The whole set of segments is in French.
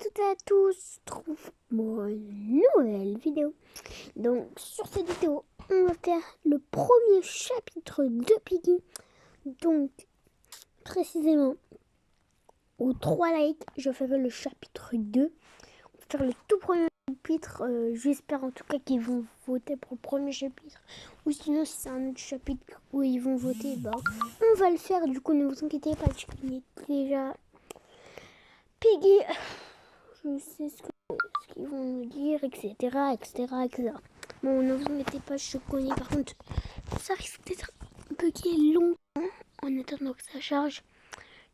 toutes et à tous, trouve mon nouvelle vidéo. Donc sur cette vidéo, on va faire le premier chapitre de Piggy. Donc précisément aux 3 likes, je ferai le chapitre 2. On va faire le tout premier chapitre. J'espère en tout cas qu'ils vont voter pour le premier chapitre. Ou sinon si c'est un autre chapitre où ils vont voter, bah, on va le faire. Du coup ne vous inquiétez pas, je connais déjà Piggy. Je sais ce qu'ils vont nous dire, etc. Bon, ne vous inquiétez pas, je connais. Par contre, ça risque d'être un peu longtemps en attendant que ça charge.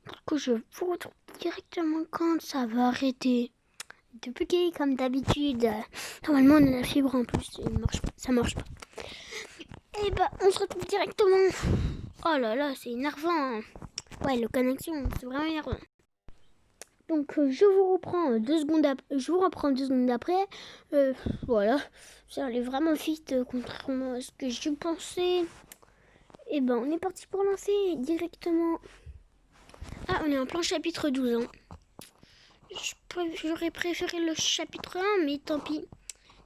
Du coup, je vous retrouve directement quand ça va arrêter de bugger comme d'habitude. Normalement, on a la fibre en plus, ça marche pas. Et bah, on se retrouve directement. Oh là là, c'est énervant. Ouais, la connexion, c'est vraiment énervant. Donc je vous reprends 2 secondes après. Voilà, ça allait vraiment vite, contrairement à ce que je pensais. Et ben on est parti pour lancer directement. Ah, on est en plein chapitre 12. Hein. J'aurais préféré le chapitre 1, mais tant pis.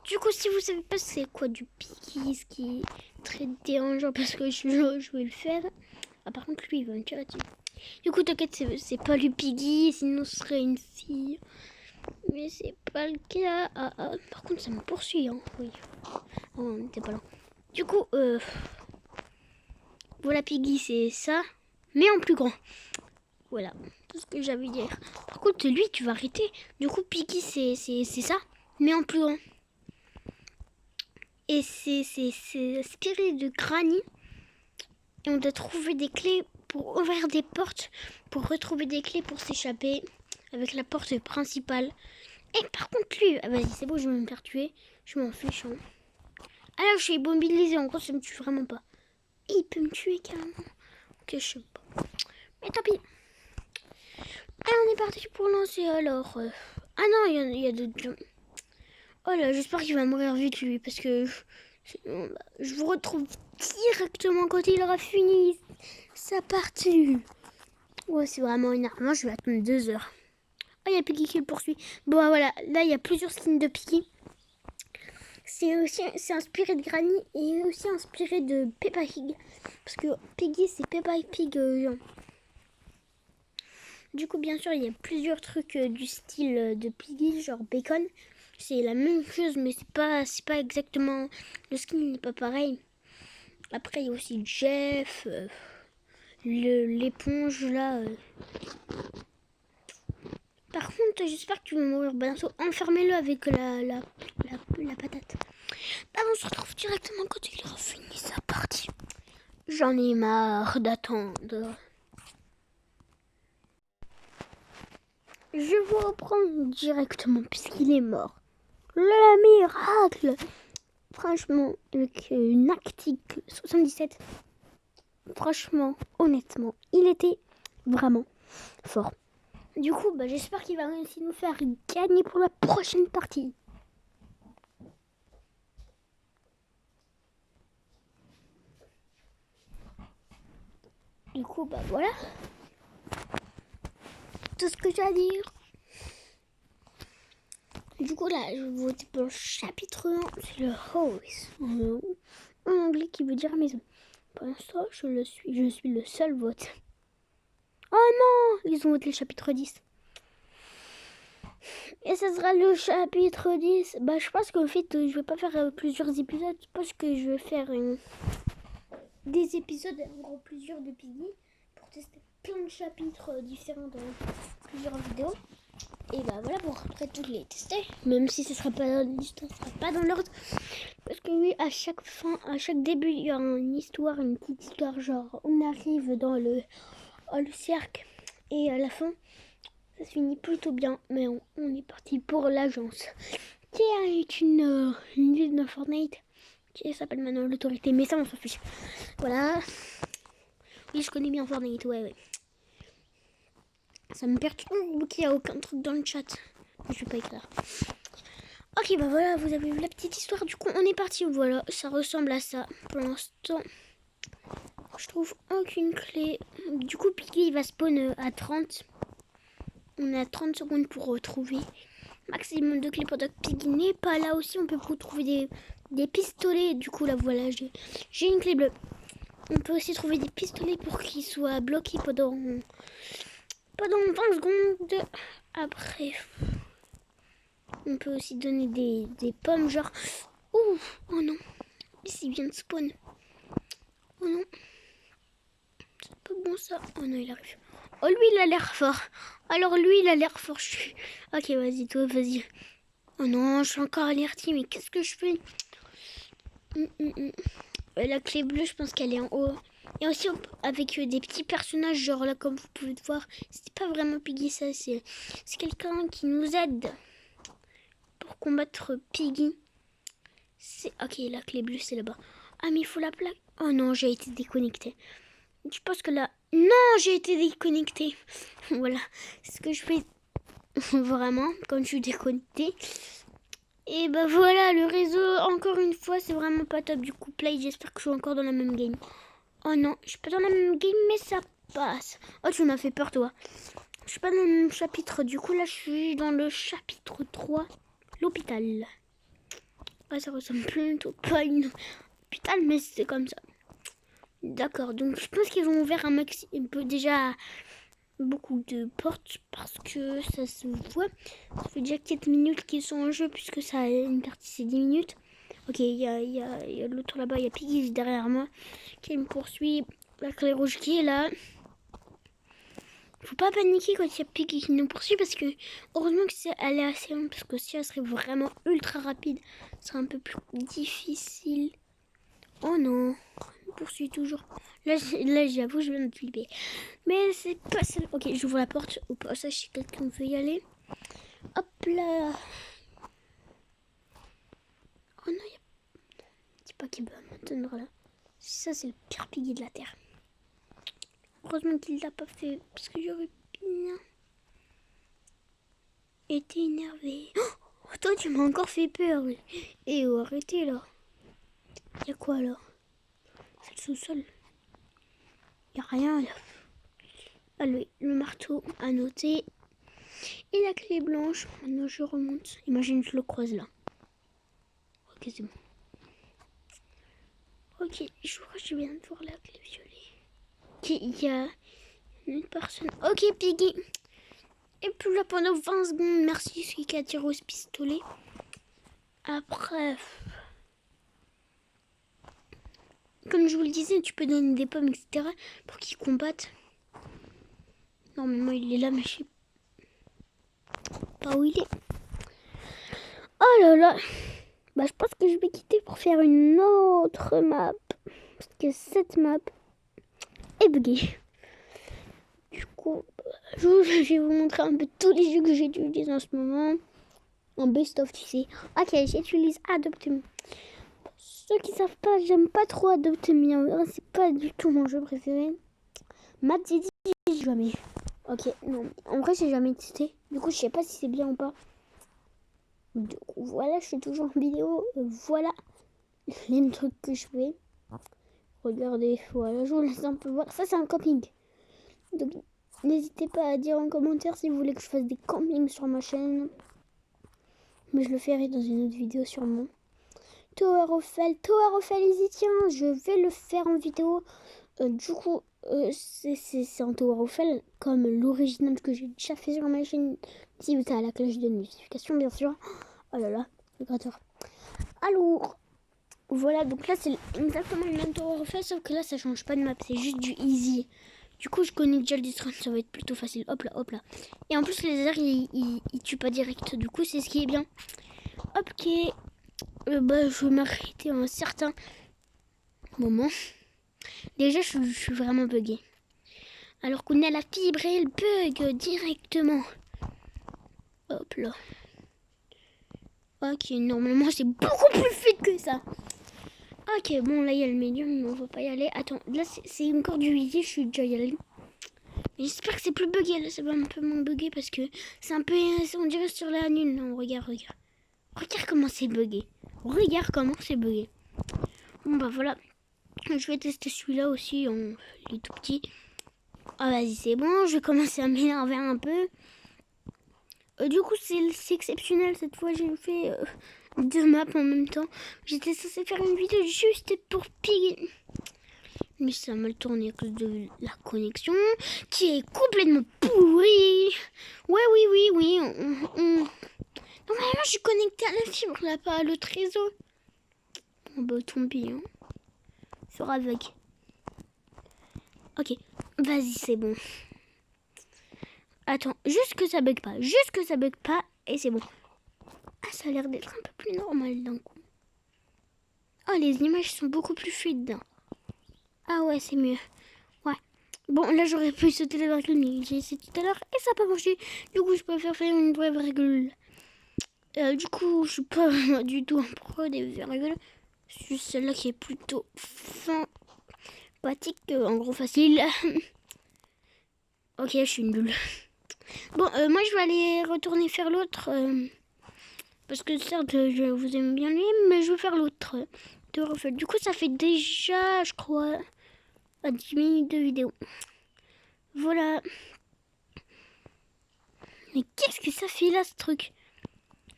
Du coup, si vous savez pas c'est quoi du Piggy, ce qui est très dérangeant parce que je vais le faire. Ah, par contre, lui, il va me tirer dessus. Du coup, t'inquiète, c'est pas le Piggy, sinon ce serait une fille. Mais c'est pas le cas. Par contre, ça me poursuit. Hein. Oui. Oh, on n'était pas là. Du coup, voilà, Piggy, c'est ça. Mais en plus grand. Voilà, tout ce que j'avais à dire. Par contre, lui, tu vas arrêter. Du coup, Piggy, c'est ça. Mais en plus grand. Et c'est inspiré de Granny. Et on doit trouver des clés pour ouvrir des portes. Pour retrouver des clés pour s'échapper. Avec la porte principale. Et par contre, lui, vas-y, c'est bon, je vais me faire tuer. Je m'en fiche. Hein. Alors, je suis immobilisée. En gros, ça me tue vraiment pas. Et il peut me tuer carrément. Ok, je sais pas. Mais tant pis. Allez, on est parti pour lancer alors. Ah non, il y a d'autres gens. Oh là, j'espère qu'il va mourir vite lui. Parce que je vous retrouve directement quand il aura fini sa partie. Ouais, c'est vraiment énervant. Je vais attendre 2 heures. Oh, il y a Piggy qui le poursuit. Bon, voilà. Là, il y a plusieurs skins de Piggy. C'est inspiré de Granny et aussi inspiré de Peppa Pig. Parce que Piggy, c'est Peppa Pig. Du coup, bien sûr, il y a plusieurs trucs du style de Piggy, genre bacon. C'est la même chose, mais c'est pas exactement... Le skin n'est pas pareil. Après, il y a aussi Jeff, l'éponge, là. Par contre, j'espère que tu vas mourir bientôt. Enfermez-le avec la patate. Bah, on se retrouve directement quand il aura fini sa partie. J'en ai marre d'attendre. Je vous reprends directement puisqu'il est mort. Le miracle! Franchement, avec une Actic 77, franchement, honnêtement, il était vraiment fort. Du coup, j'espère qu'il va réussir à nous faire gagner pour la prochaine partie. Du coup, voilà. Tout ce que j'ai à dire. Du coup, là, je vais voter pour le chapitre 1. C'est le house. En anglais, qui veut dire maison. Pour l'instant, je suis le seul vote. Oh non! Ils ont voté le chapitre 10. Et ce sera le chapitre 10. Je pense qu'en fait, je vais pas faire plusieurs épisodes. Je pense que je vais faire des épisodes, en gros plusieurs de Piggy, pour tester plein de chapitres différents dans plusieurs vidéos. Et voilà, pour après toutes les tester. Même si ce sera pas dans l'histoire, ce sera pas dans l'ordre. Parce que oui, à chaque fin, à chaque début, il y a une histoire, une petite histoire. Genre, on arrive dans le cercle. Et à la fin, ça se finit plutôt bien. Mais on est parti pour l'agence. Qui est une ville de Fortnite. Qui s'appelle maintenant l'autorité. Mais ça, on s'en fiche. Voilà. Oui, je connais bien Fortnite, ouais. Ça me perturbe qu'il n'y a aucun truc dans le chat. Je vais pas écrire. Ok, voilà, vous avez vu la petite histoire. Du coup, on est parti. Voilà, ça ressemble à ça. Pour l'instant, je trouve aucune clé. Du coup, Piggy, il va spawn à 30. On a 30 secondes pour retrouver. maximum de clés pendant que Piggy n'est pas là aussi. On peut trouver des pistolets. Du coup, là, voilà, j'ai une clé bleue. On peut aussi trouver des pistolets pour qu'ils soient bloqués pendant 20 secondes. Après, on peut aussi donner des pommes, genre... Ouh, oh non, ici vient de spawn. Oh non, c'est pas bon ça. Oh non, il arrive. Oh, lui, il a l'air fort. Alors, lui, il a l'air fort. Ok, vas-y, toi, vas-y. Oh non, je suis encore alertée, mais qu'est-ce que je fais? La clé bleue, je pense qu'elle est en haut. Et aussi avec des petits personnages, genre là, comme vous pouvez le voir. C'est pas vraiment Piggy, ça. C'est quelqu'un qui nous aide pour combattre Piggy. Ok, la clé bleue, c'est là-bas. Ah, mais il faut la plaque. Oh non, j'ai été déconnectée. Je pense que là... Non, j'ai été déconnectée. Voilà, c'est ce que je fais vraiment quand je suis déconnectée. Et bah voilà, le réseau, encore une fois, c'est vraiment pas top. Du coup, play, j'espère que je suis encore dans la même game. Oh non, je suis pas dans la même game, mais ça passe. Oh, tu m'as fait peur, toi. Je suis pas dans le même chapitre. Du coup, là, je suis dans le chapitre 3, l'hôpital. Ah, ça ressemble plutôt pas à une hôpital, mais c'est comme ça. D'accord, donc je pense qu'ils ont ouvert un peu déjà beaucoup de portes parce que ça se voit. Ça fait déjà 4 minutes qu'ils sont en jeu puisque ça a une partie c'est 10 minutes. Ok, il y a l'autre là-bas, il y a Piggy derrière moi qui me poursuit. La clé rouge qui est là. Faut pas paniquer quand il y a Piggy qui nous poursuit parce que heureusement que elle est assez longue parce que si elle serait vraiment ultra rapide, ce serait un peu plus difficile. Oh non, il me poursuit toujours. Là j'avoue, je viens de flipper. Mais c'est pas celle. Ok, j'ouvre la porte au passage si quelqu'un veut y aller. Hop là. Oh non, dis pas qu'il va m'attendre là. Ça, c'est le pire Piggy de la Terre. Heureusement qu'il l'a pas fait parce que j'aurais bien été énervée. Oh, toi, tu m'as encore fait peur. Et oh, arrêtez là. Y'a quoi là? C'est le sous-sol. Y'a rien là. Allez, le marteau à noter. Et la clé blanche. Maintenant, je remonte. Imagine, je le croise là. Ok, c'est bon. Ok, je crois que je viens de voir la clé violet. Ok, il y a une personne. Ok, Piggy. Et puis là, pendant 20 secondes, merci celui qui a tiré au pistolet. Après, comme je vous le disais, tu peux donner des pommes, etc. pour qu'ils combattent. Normalement, il est là, mais je sais pas où il est. Oh là là. Bah, je pense que je vais quitter pour faire une autre map. Parce que cette map est buggée. Du coup, je vais vous montrer un peu tous les jeux que j'utilise en ce moment. En best-of, tu sais. Ok, j'utilise Adopt-Me. Ceux qui savent pas, j'aime pas trop Adopt-Me. C'est pas du tout mon jeu préféré. Matt Didi, jamais. Ok, non. En vrai, j'ai jamais testé. Du coup, je sais pas si c'est bien ou pas. Du coup, voilà, je suis toujours en vidéo. Voilà les trucs que je fais. Regardez, voilà, je vous laisse un peu voir. Ça, c'est un camping. Donc, n'hésitez pas à dire en commentaire si vous voulez que je fasse des campings sur ma chaîne. Mais je le ferai dans une autre vidéo sûrement. Tower of Hell, y tient. Je vais le faire en vidéo. Du coup, c'est un Tower of Hell comme l'original que j'ai déjà fait sur ma chaîne. Si vous avez la cloche de notification, bien sûr. Oh là là, le gratteur. Alors, voilà, donc là c'est exactement le même Tower of Hell, sauf que là ça change pas de map, c'est juste du easy. Du coup, je connais déjà le death run, ça va être plutôt facile. Hop là, hop là. Et en plus, les lasers, ils tuent pas direct. Du coup, c'est ce qui est bien. Hop, ok. Bah, je vais m'arrêter à un certain moment. Déjà, je suis vraiment buguée. Alors qu'on a la fibre et elle bug directement. Hop là. Ok, normalement, c'est beaucoup plus vite que ça. Ok, bon, là, il y a le médium, mais on va pas y aller. Attends, là, c'est encore du easy, je suis déjà y allée. J'espère que c'est plus bugué, là, c'est un peu moins bugué parce que c'est un peu, on dirait sur la nulle. Non, regarde. Regarde comment c'est bugué. Regarde comment c'est bugué. Bon, bah voilà. Je vais tester celui-là aussi, il est tout petit. Ah, vas-y, c'est bon, je vais commencer à m'énerver un peu. Du coup, c'est exceptionnel. Cette fois, j'ai fait 2 maps en même temps. J'étais censée faire une vidéo juste pour Piggy. Mais ça a mal tourné à cause de la connexion qui est complètement pourrie. Ouais, oui. Normalement, je suis connectée à la fibre, là, pas à l'autre réseau. Bon, bah, tant pis. Hein. Sera avec. Ok, vas-y, c'est bon. Attends, juste que ça bug pas. Et c'est bon. Ah, ça a l'air d'être un peu plus normal d'un coup. Oh, les images sont beaucoup plus fluides. Ah ouais, c'est mieux. Ouais. Bon, là, j'aurais pu sauter la virgule, mais j'ai essayé tout à l'heure et ça n'a pas marché. Du coup, je préfère faire une vraie virgule. Du coup, je suis pas du tout un pro des virgules. C'est juste celle-là qui est plutôt sympathique, en gros facile. Ok, je suis nulle. Bon, moi, je vais aller retourner faire l'autre. Parce que certes, je vous aime bien lui, mais je veux faire l'autre. Du coup, ça fait déjà, je crois, 10 minutes de vidéo. Voilà. Mais qu'est-ce que ça fait là, ce truc?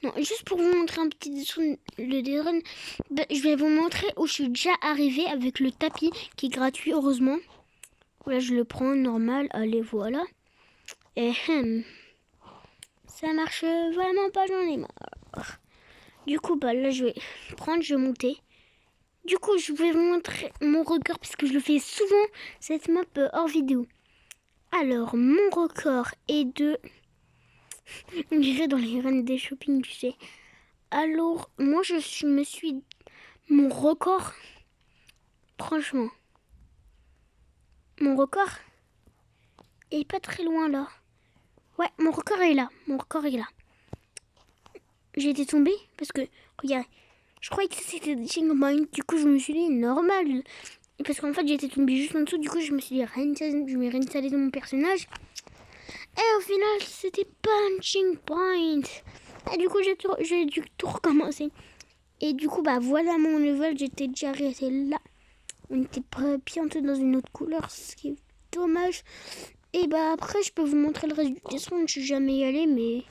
Non, juste pour vous montrer un petit dessous, le drone, je vais vous montrer où je suis déjà arrivée avec le tapis qui est gratuit, heureusement. Voilà, je le prends normal. Allez, voilà. Et ça marche vraiment pas, j'en ai marre. Du coup, là, je vais monter. Du coup, je vais vous montrer mon record parce que je le fais souvent, cette map hors vidéo. Alors, mon record est de... On dirait dans les reines des shopping, tu sais. Alors, moi, me suis... Mon record, franchement, mon record est pas très loin, là. Ouais, mon record est là. J'ai été tombée parce que, regarde, je croyais que c'était des checkpoints. Du coup, je me suis dit, normal. Et parce qu'en fait, j'étais tombée juste en dessous. Du coup, je me suis dit, je vais réinstaller mon personnage. Et au final, c'était pas un checkpoint. Et du coup, j'ai dû tout recommencer. Et du coup, voilà mon level. J'étais déjà arrêté là. On était bientôt dans une autre couleur, ce qui est dommage. Et après, je peux vous montrer le reste du dessin. Je suis jamais allée, mais...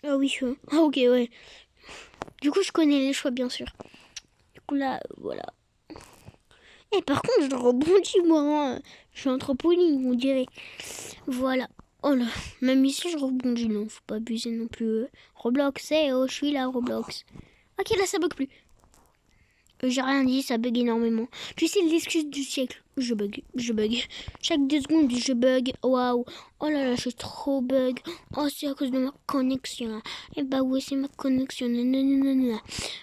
Ah oui, ah ok, ouais. Du coup, je connais les choix, bien sûr. Du coup, là, voilà. Et par contre, je rebondis, moi. Hein. Je suis en trampoline, on dirait. Voilà. Oh là, même ici, je rebondis. Non, faut pas abuser non plus. Roblox, je suis là, Roblox. Ok, là, ça bug plus. J'ai rien dit, ça bug énormément. Tu sais, l'excuse du siècle. Je bug. Chaque 2 secondes, je bug. Waouh. Oh là là, je suis trop bug. Oh, c'est à cause de ma connexion. Et ouais, c'est ma connexion. Non.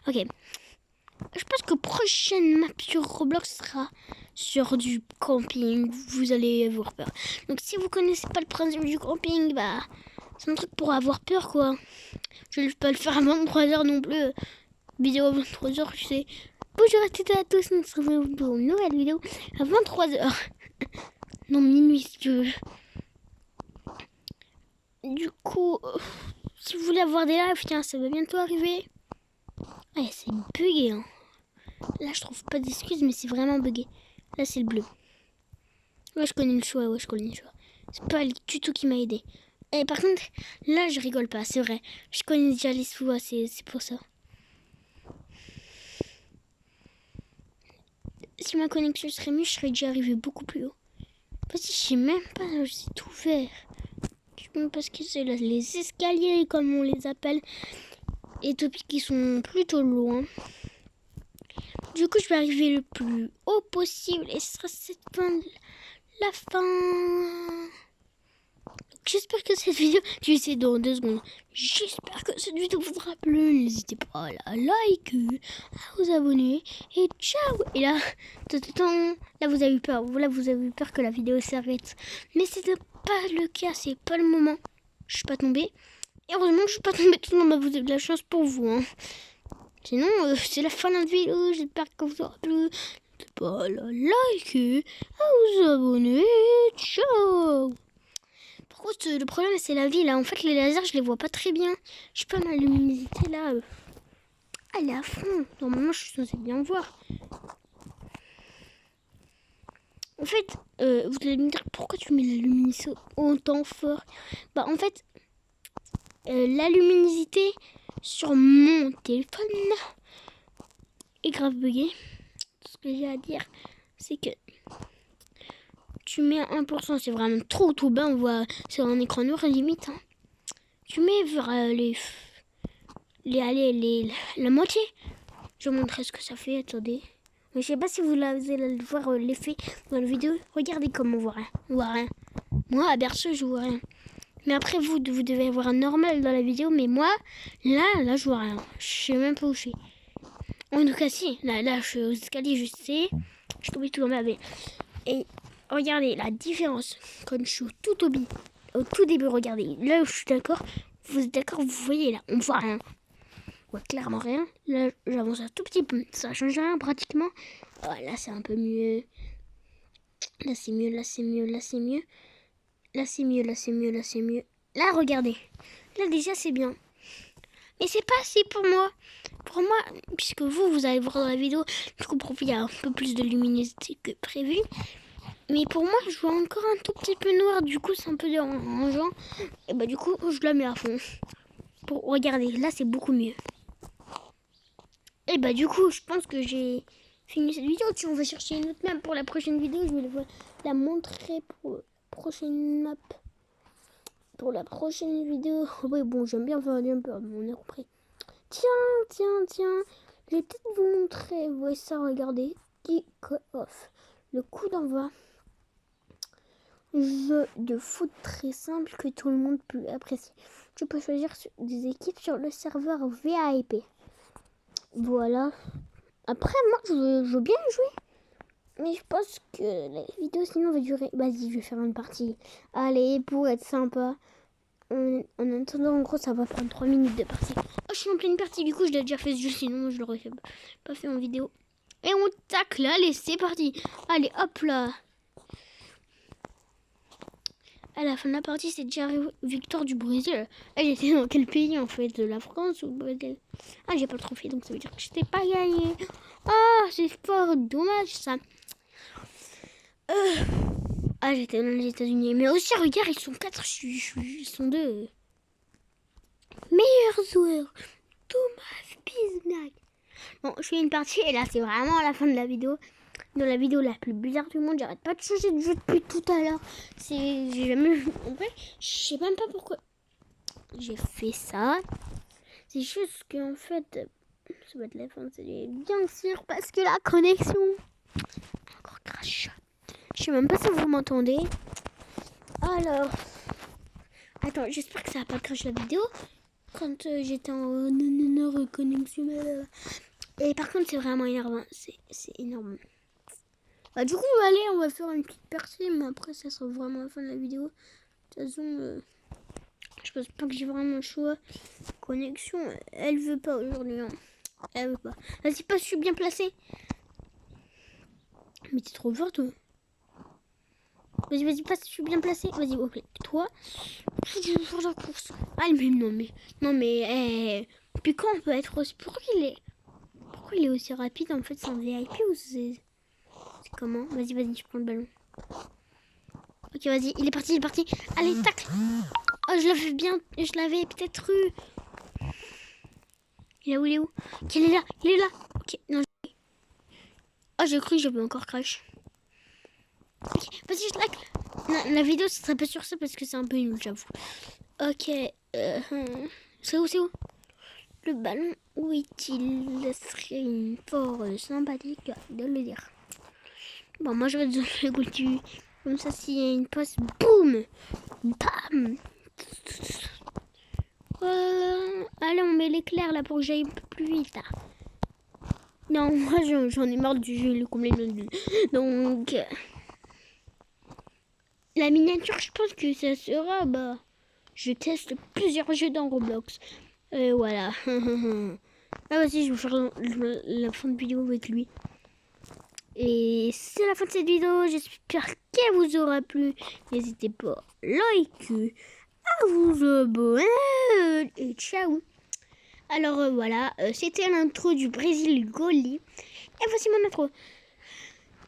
Ok. Je pense que prochaine map sur Roblox sera sur du camping. Vous allez avoir peur. Donc, si vous connaissez pas le principe du camping, c'est un truc pour avoir peur, quoi. Je vais pas le faire à 23h non plus. Vidéo à 23h, je sais. Bonjour à toutes et à tous, nous sommes retrouvés pour une nouvelle vidéo à 23h. Non, minuit si tu veux. Du coup, si vous voulez avoir des lives, tiens, ça va bientôt arriver. Ouais, c'est bugué, hein. Là, je trouve pas d'excuses, mais c'est vraiment bugué. Là, c'est le bleu. Ouais, je connais le choix, C'est pas le tuto qui m'a aidé. Et par contre, là, je rigole pas, c'est vrai. Je connais déjà les choix, c'est pour ça. Si ma connexion serait mieux, je serais déjà arrivé beaucoup plus haut. Parce que je sais même pas, c'est tout vert. Parce que c'est les escaliers, comme on les appelle, et topics qui sont plutôt loin. Du coup, je vais arriver le plus haut possible et ce sera la fin. J'espère que cette vidéo, je vais essayer dans 2 secondes. J'espère que cette vidéo vous aura plu. N'hésitez pas à la liker, à vous abonner et ciao. Et là, vous avez eu peur. Là, vous avez eu peur que la vidéo s'arrête. Mais c'était pas le cas, c'est pas le moment. Je suis pas tombée. Et heureusement que je suis pas tombée tout le monde. Vous avez de la chance pour vous. Hein. Sinon, c'est la fin de la vidéo. J'espère que vous aura plu. N'hésitez pas à la liker, à vous abonner. Ciao. Par contre, le problème, c'est la vie, là. En fait, les lasers, je les vois pas très bien. Je sais pas, ma luminosité, là, elle est à fond. Normalement, je suis censée bien voir. En fait, vous allez me dire pourquoi tu mets la luminosité autant fort. Bah en fait, la luminosité sur mon téléphone est grave buggée. Ce que j'ai à dire, c'est que tu mets 1%, c'est vraiment trop bas. On voit sur un écran noir limite. Hein. Tu mets vers la moitié. Je vais montrer ce que ça fait. Attendez. Mais je sais pas si vous allez voir l'effet dans la vidéo. Regardez comme on voit rien. On voit rien. Moi, à berceau, je vois rien. Mais après, vous devez voir un normal dans la vidéo. Mais moi, là, je vois rien. Je sais même pas où je suis. En tout cas, si. Là, je suis aux escaliers, je sais. Je suis tombée tout dans ma baie. Et regardez la différence. Quand je suis au tout début, regardez. Là où je suis d'accord. Vous êtes d'accord, vous voyez là. On voit rien. On voit clairement rien. Là, j'avance un tout petit peu. Ça change rien pratiquement. Oh, là, c'est un peu mieux. Là, c'est mieux. Là, c'est mieux. Là, c'est mieux. Là, c'est mieux. Là, c'est mieux. Là, c'est mieux. Là, regardez. Là, déjà, c'est bien. Mais c'est pas assez pour moi. Pour moi, puisque vous allez voir dans la vidéo, je comprends qu'il y a un peu plus de luminosité que prévu. Mais pour moi, je vois encore un tout petit peu noir. Du coup, c'est un peu dérangeant. Et bah, du coup, je la mets à fond. Pour regarder, là, c'est beaucoup mieux. Et bah, du coup, je pense que j'ai fini cette vidéo. Si on va chercher une autre map pour la prochaine vidéo, je vais la montrer pour la prochaine map. Pour la prochaine vidéo. Oui, bon, j'aime bien faire un jumper, on a compris. Tiens. Je vais peut-être vous montrer. Vous voyez ça, regardez. Kick-off. Le coup d'envoi. Jeu de foot très simple que tout le monde peut apprécier. Tu peux choisir des équipes sur le serveur VIP. Voilà. Après, moi, je veux bien jouer. Mais je pense que la vidéo, sinon, va durer... Vas-y, je vais faire une partie. Allez, pour être sympa. En attendant, en gros, ça va prendre 3 minutes de partie. Oh, je suis en pleine partie. Du coup, je l'ai déjà fait ce jeu. Sinon, je l'aurais pas fait en vidéo. Et on tacle. Allez, c'est parti. Allez, hop là. À la fin de la partie, c'est déjà victoire du Brésil. Ah, j'étais dans quel pays en fait? De la France ou le Brésil? Ah, j'ai pas le trophée, donc ça veut dire que je n'ai pas gagné. Ah, c'est fort dommage ça. Ah, j'étais dans les États-Unis. Mais aussi, regarde, ils sont 4, ils sont 2. Meilleurs joueurs. Thomas Bisnack. Bon, je fais une partie et là, c'est vraiment à la fin de la vidéo. Dans la vidéo la plus bizarre du monde, j'arrête pas de changer de jeu depuis tout à l'heure. J'ai jamais vu. En vrai, je sais même pas pourquoi j'ai fait ça. C'est juste qu'en fait, ça va être la fin de cette vidéo, bien sûr, parce que la connexion encore crash. Je sais même pas si vous m'entendez. Alors, attends, j'espère que ça va pas crash la vidéo. Quand j'étais en connexion. Et par contre, c'est vraiment énervant. C'est énorme. Bah, du coup, allez, on va faire une petite partie, mais après, ça sera vraiment la fin de la vidéo. De toute façon, je pense pas que j'ai vraiment le choix. Connexion, elle veut pas aujourd'hui. Hein. Elle veut pas. Vas-y, pas, je suis bien placé. Mais t'es trop fort, toi. Vas-y, passe, je suis bien placé. Vas-y, ok. Toi, je vais faire la course. Ah, mais non, mais, puis quand on peut être aussi... Pourquoi il est aussi rapide, en fait, c'est un VIP ou c'est comment? Vas-y, je prends le ballon. Ok, vas-y, il est parti. Allez, tacle. Oh, je l'avais bien, je l'avais peut-être eu. Il est où? Ok, il est là. Ok, non. Oh, j'ai cru que j'avais encore crash. Ok, vas-y, je tacle. Non, la vidéo, ce serait pas sur ça parce que c'est un peu nul, j'avoue. Ok, c'est où? Le ballon, où est-il? Ce serait fort sympathique de le dire. Bon, moi je vais le cultiver. Comme ça, s'il y a une passe, boum, bam. Allez, on met l'éclair là pour que j'aille un peu plus vite. Là. Non, moi j'en ai marre du jeu, le complètement nul. Donc, la miniature, je pense que ça sera, je teste plusieurs jeux dans Roblox. Voilà. Ah, vas-y, je vais faire la fin de vidéo avec lui. Et c'est la fin de cette vidéo. J'espère qu'elle vous aura plu. N'hésitez pas à liker, à vous abonner. Et ciao. Alors voilà, c'était l'intro du Brésil Goli. Et voici mon intro.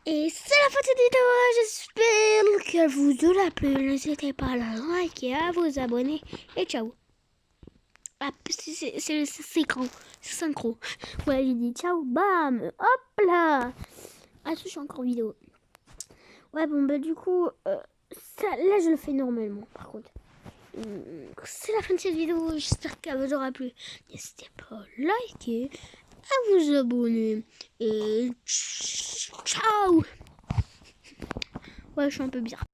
Et c'est la fin de cette vidéo. J'espère qu'elle vous aura plu. N'hésitez pas à la liker, à vous abonner. Et ciao. Ah, c'est synchro. C'est synchro. Ouais, j'ai dit ciao, bam. Hop là. Ah, je suis encore en vidéo. Ouais, bon, bah du coup, ça, là, je le fais normalement, par contre. C'est la fin de cette vidéo. J'espère qu'elle vous aura plu. N'hésitez pas à liker, à vous abonner. Et ciao. Ouais, je suis un peu bizarre.